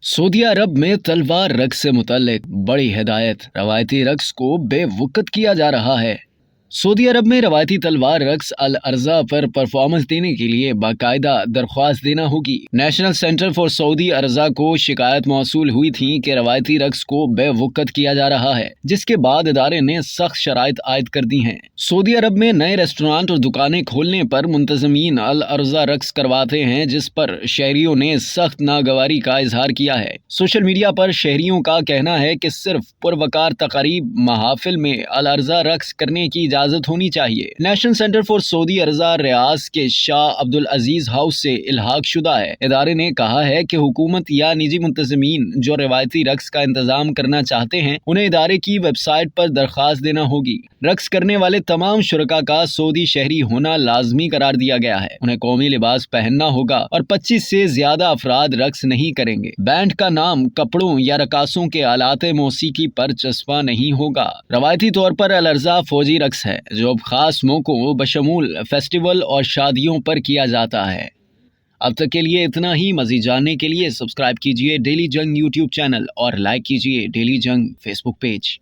Saudi अरब में तलवार रक्स से मुतल्लिक बड़ी हिदायत, रवायती रक्स को बेवकूफ़ किया जा रहा है। सऊदी अरब में रवायती तलवार रक्स अल अर्जा पर परफॉर्मेंस देने के लिए बाकायदा दरख्वास्त देना होगी। नेशनल सेंटर फॉर सऊदी अर्जा को शिकायत मौसूल हुई थी कि रवायती रक्स को बेवकूफ़ किया जा रहा है, जिसके बाद इदारे ने सख्त शराइत आयद कर दी हैं। सऊदी अरब में नए रेस्टोरेंट और दुकानें खोलने पर मुंतजमीन अल अर्जा रक्स करवाते हैं, जिस पर शहरियों ने सख्त नागवारी का इजहार किया है। सोशल मीडिया पर शहरियों का कहना है कि सिर्फ पुरवकार तकारीब महाफिल में अल अर्जा रक्स करने की इजाजत होनी चाहिए। नेशनल सेंटर फॉर सऊदी अर्जा रियाज के शाह अब्दुल अजीज हाउस से इल्हाक शुदा है। इदारे ने कहा है कि हुकूमत या निजी मुंतजमीन जो रवायती रक्स का इंतजाम करना चाहते हैं, उन्हें इदारे की वेबसाइट पर दरख्वास्त देना होगी। रक्स करने वाले तमाम शुरका का सऊदी शहरी होना लाजमी करार दिया गया है। उन्हें कौमी लिबास पहनना होगा और 25 से ज्यादा अफराद रक्स नहीं करेंगे। बैंड का नाम कपड़ों या रकासों के आलाते मौसीकी पर चस्पा नहीं होगा। रवायती तौर पर अल अर्जा फौजी रक्स है जो अब खास मौकों बशमूल फेस्टिवल और शादियों पर किया जाता है। अब तक के लिए इतना ही। मज़ीद जानने के लिए सब्सक्राइब कीजिए डेली जंग यूट्यूब चैनल और लाइक कीजिए डेली जंग फेसबुक पेज।